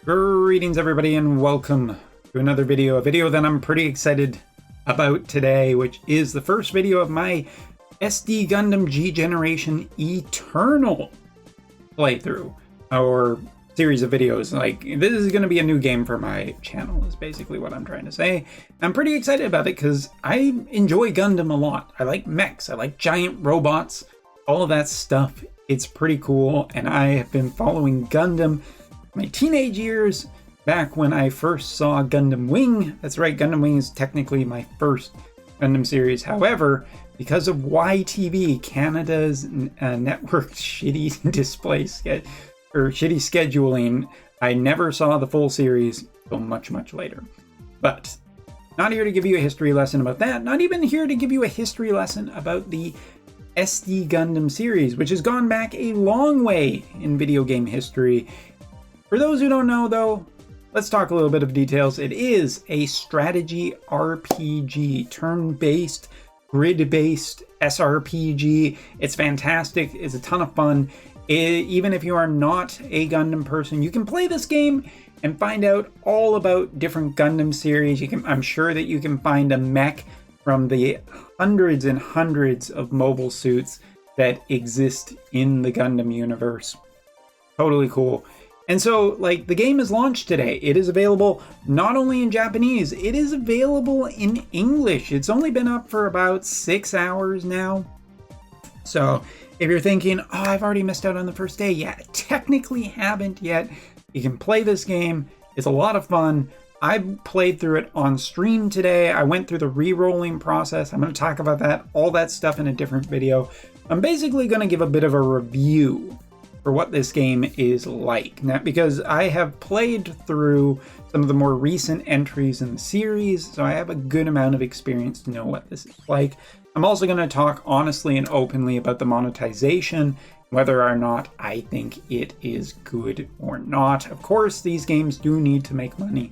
Greetings everybody and welcome to another video, a video that I'm pretty excited about today, which is the first video of my SD Gundam G Generation Eternal playthrough, or series of videos. Like, this is going to be a new game for my channel, is basically what I'm trying to say. I'm pretty excited about it because I enjoy Gundam a lot. I like mechs, I like giant robots, all of that stuff. It's pretty cool, and I have been following Gundam my teenage years, back when I first saw Gundam Wing. That's right, Gundam Wing is technically my first Gundam series. However, because of YTV, Canada's network's shitty display shitty scheduling, I never saw the full series until much, much later. But not here to give you a history lesson about that. Not even here to give you a history lesson about the SD Gundam series, which has gone back a long way in video game history. For those who don't know, though, let's talk a little bit of details. It is a strategy RPG, turn-based, grid-based SRPG. It's fantastic. It's a ton of fun. Even if you are not a Gundam person, you can play this game and find out all about different Gundam series. I'm sure that you can find a mech from the hundreds and hundreds of mobile suits that exist in the Gundam universe. Totally cool. And so, like, the game is launched today. It is available not only in Japanese, it is available in English. It's only been up for about 6 hours now. So, if you're thinking, oh, I've already missed out on the first day. Yeah, technically haven't yet. You can play this game. It's a lot of fun. I played through it on stream today. I went through the re-rolling process. I'm going to talk about that, all that stuff in a different video. I'm basically going to give a bit of a review for what this game is like. Now, because I have played through some of the more recent entries in the series, so I have a good amount of experience to know what this is like. I'm also going to talk honestly and openly about the monetization, whether or not I think it is good or not. Of course, these games do need to make money,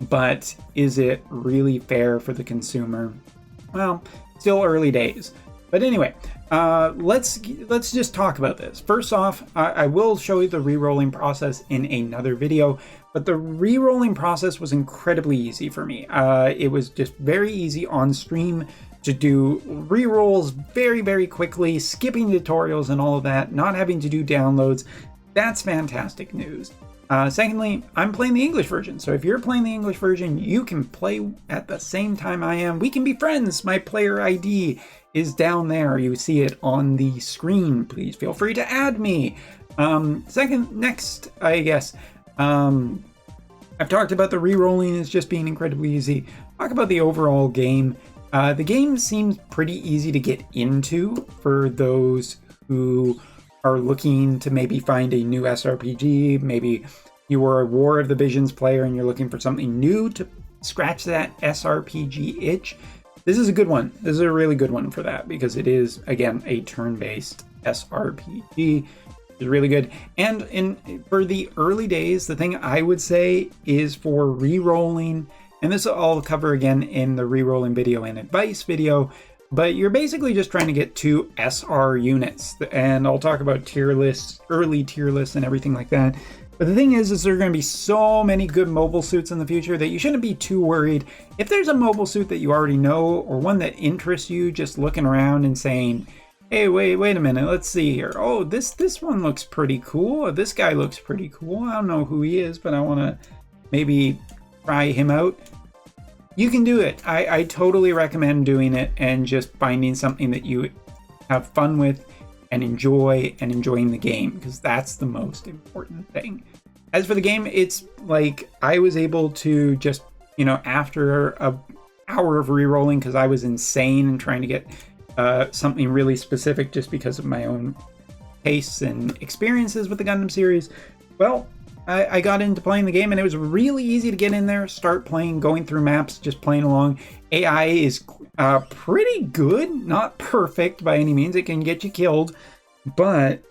but is it really fair for the consumer? Well, still early days. But anyway, let's just talk about this. First off, I will show you the re-rolling process in another video, but the re-rolling process was incredibly easy for me. It was just very easy on stream to do re-rolls very, very quickly, skipping tutorials and all of that, not having to do downloads. That's fantastic news. Secondly, I'm playing the English version, so if you're playing the English version, you can play at the same time I am. We can be friends. My player ID is down there. You see it on the screen. Please feel free to add me. Next, I guess, I've talked about the re-rolling as just being incredibly easy. Talk about the overall game. The game seems pretty easy to get into for those who are looking to maybe find a new SRPG. Maybe you were a War of the Visions player and you're looking for something new to scratch that SRPG itch. This is a good one. This is a really good one for that because it is, again, a turn-based SRPG. It's really good. And for the early days, the thing I would say is for re-rolling, and this I'll cover again in the re-rolling video and advice video, but you're basically just trying to get 2 SR units. And I'll talk about tier lists, early tier lists and everything like that. But the thing is there are going to be so many good mobile suits in the future that you shouldn't be too worried. If there's a mobile suit that you already know or one that interests you, just looking around and saying, hey, wait a minute, let's see here. Oh, this one looks pretty cool. This guy looks pretty cool. I don't know who he is, but I want to maybe try him out. You can do it. I totally recommend doing it and just finding something that you have fun with and enjoying the game, because that's the most important thing. As for the game, it's like I was able to just, after an hour of re-rolling, because I was insane and trying to get something really specific just because of my own tastes and experiences with the Gundam series, well, I got into playing the game and it was really easy to get in there, start playing, going through maps, just playing along. AI is pretty good, not perfect by any means. It can get you killed, but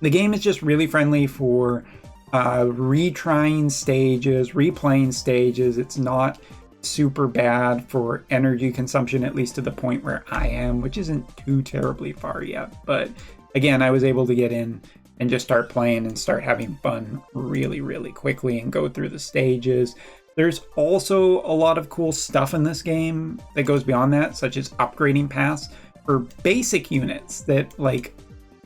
the game is just really friendly for retrying stages, replaying stages. It's not super bad for energy consumption, at least to the point where I am, which isn't too terribly far yet. But again, I was able to get in and just start playing and start having fun really, really quickly and go through the stages. There's also a lot of cool stuff in this game that goes beyond that, such as upgrading paths for basic units that like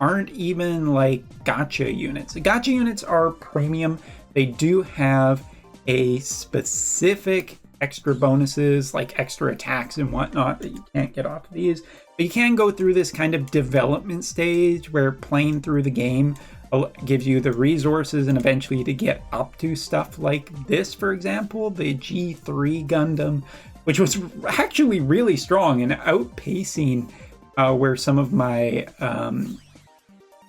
aren't even like gacha units. The gacha units are premium. They do have a specific extra bonuses like extra attacks and whatnot that you can't get off of these. But you can go through this kind of development stage where playing through the game gives you the resources and eventually to get up to stuff like this, for example, the G3 Gundam, which was actually really strong and outpacing where some of my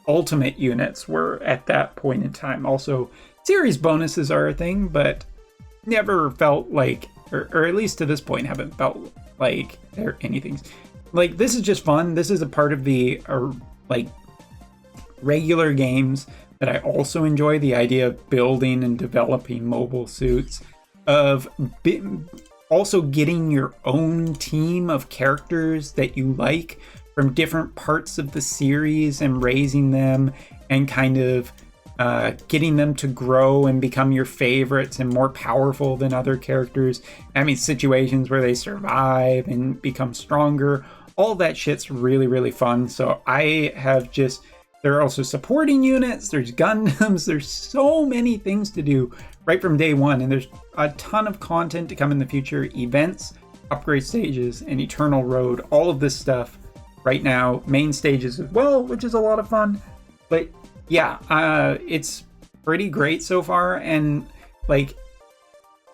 ultimate units were at that point in time. Also, series bonuses are a thing, but never felt like, or at least to this point, haven't felt like they're anything. Like, this is just fun. This is a part of the like regular games that I also enjoy. The idea of building and developing mobile suits, of also getting your own team of characters that you like from different parts of the series and raising them and kind of getting them to grow and become your favorites and more powerful than other characters. I mean, situations where they survive and become stronger. All that shit's really, really fun. So I have just, there are also supporting units, there's Gundams, there's so many things to do right from day one. And there's a ton of content to come in the future, events, upgrade stages, and Eternal Road, all of this stuff right now, main stages as well, which is a lot of fun. But yeah, it's pretty great so far. And like,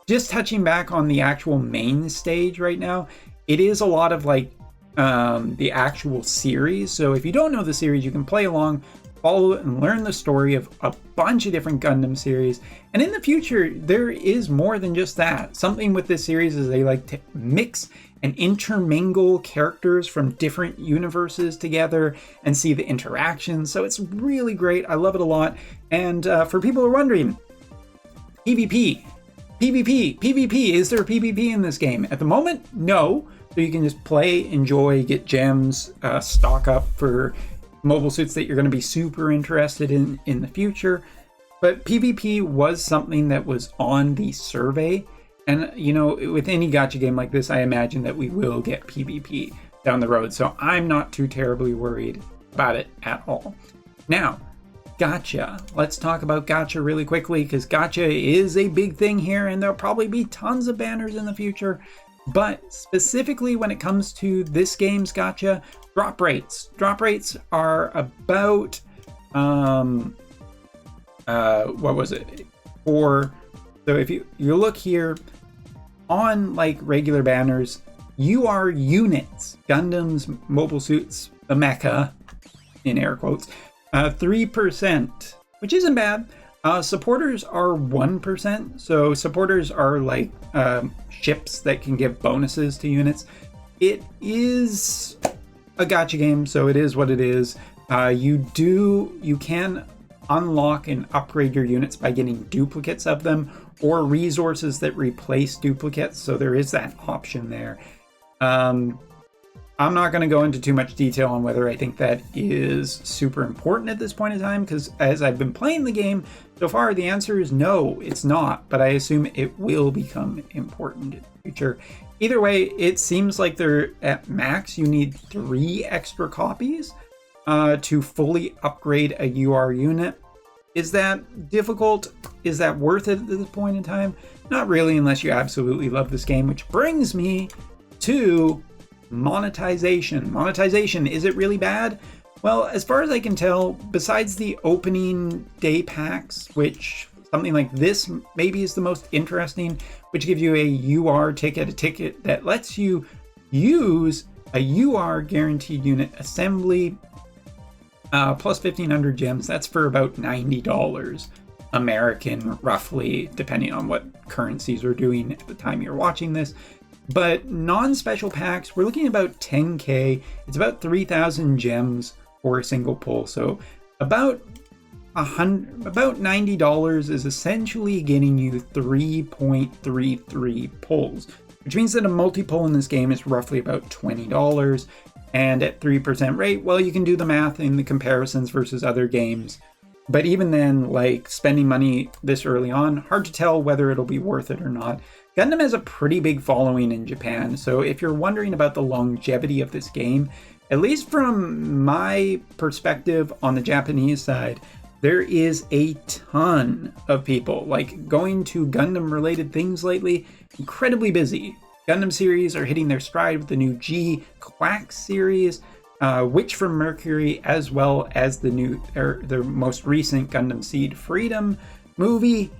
just touching back on the actual main stage right now, it is a lot of like the actual series. So if you don't know the series, you can play along, follow it, and learn the story of a bunch of different Gundam series. And in the future, there is more than just that. Something with this series is they like to mix and intermingle characters from different universes together and see the interactions. So it's really great. I love it a lot. And for people who are wondering, PvP, is there PvP in this game? At the moment, no. So you can just play, enjoy, get gems, stock up for mobile suits that you're going to be super interested in the future. But PvP was something that was on the survey. And, you know, with any gacha game like this, I imagine that we will get PvP down the road. So I'm not too terribly worried about it at all. Now, gacha. Let's talk about gacha really quickly, because gacha is a big thing here, and there'll probably be tons of banners in the future. But specifically when it comes to this game's gacha, drop rates. Drop rates are about, what was it? So if you look here, on like regular banners, UR units, Gundams, mobile suits, the mecha, in air quotes, 3%, which isn't bad. Supporters are 1%. So supporters are like ships that can give bonuses to units. It is a gacha game, so it is what it is. You can unlock and upgrade your units by getting duplicates of them or resources that replace duplicates. So there is that option there. I'm not going to go into too much detail on whether I think that is super important at this point in time, because as I've been playing the game so far, the answer is no, it's not. But I assume it will become important in the future. Either way, it seems like they're at max. You need 3 extra copies to fully upgrade a UR unit. Is that difficult? Is that worth it at this point in time? Not really, unless you absolutely love this game, which brings me to monetization. Monetization, is it really bad? Well, as far as I can tell, besides the opening day packs, which something like this maybe is the most interesting, which gives you a UR ticket, a ticket that lets you use a UR guaranteed unit assembly, plus 1,500 gems. That's for about $90 American, roughly, depending on what currencies are doing at the time you're watching this. But non-special packs, we're looking at about 10K. It's about 3,000 gems for a single pull. So about $90 is essentially getting you 3.33 pulls, which means that a multi-pull in this game is roughly about $20. And at 3% rate, well, you can do the math in the comparisons versus other games. But even then, like, spending money this early on, hard to tell whether it'll be worth it or not. Gundam has a pretty big following in Japan, so if you're wondering about the longevity of this game, at least from my perspective on the Japanese side, there is a ton of people like going to Gundam related things lately, incredibly busy. Gundam series are hitting their stride with the new G Quack series, Witch from Mercury, as well as the most recent Gundam Seed Freedom movie,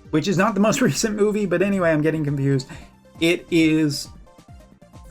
which is not the most recent movie, but anyway, I'm getting confused. It is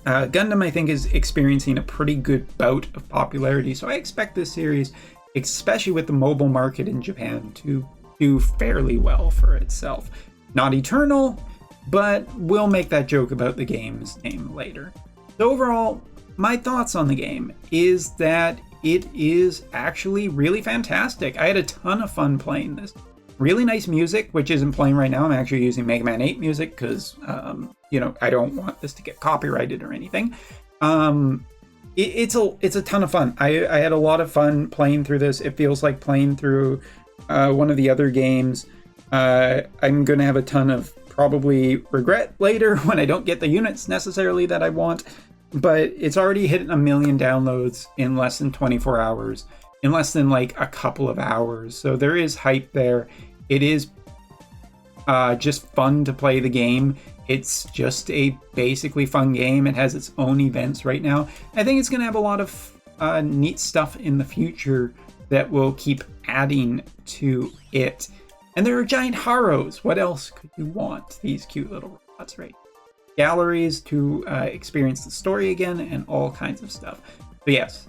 Gundam, I think, is experiencing a pretty good bout of popularity, so I expect this series, especially with the mobile market in Japan, to do fairly well for itself. Not eternal, but we'll make that joke about the game's name later. So overall, my thoughts on the game is that it is actually really fantastic. I had a ton of fun playing this. Really nice music, which isn't playing right now. I'm actually using Mega Man 8 music because, I don't want this to get copyrighted or anything. It's a ton of fun. I had a lot of fun playing through this. It feels like playing through one of the other games. I'm going to have a ton of probably regret later when I don't get the units necessarily that I want. But it's already hit 1 million downloads in less than 24 hours. In less than like a couple of hours. So there is hype there. It is just fun to play the game. It's just a basically fun game. It has its own events right now. I think it's going to have a lot of neat stuff in the future that will keep adding to it. And there are giant Haros. What else could you want? These cute little robots, right? Galleries to experience the story again and all kinds of stuff. But yes,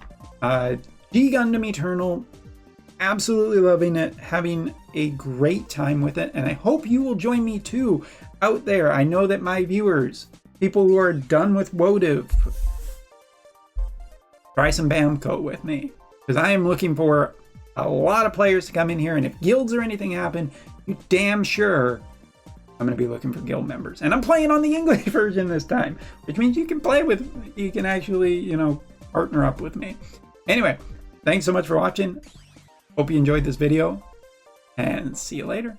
G Gundam Eternal, absolutely loving it, having a great time with it, and I hope you will join me too out there. I know that my viewers, people who are done with Wotive, try some Bamco with me, because I am looking for a lot of players to come in here, and if guilds or anything happen, you damn sure I'm going to be looking for guild members. And I'm playing on the English version this time, which means you can actually, partner up with me. Anyway, thanks so much for watching. Hope you enjoyed this video, and see you later.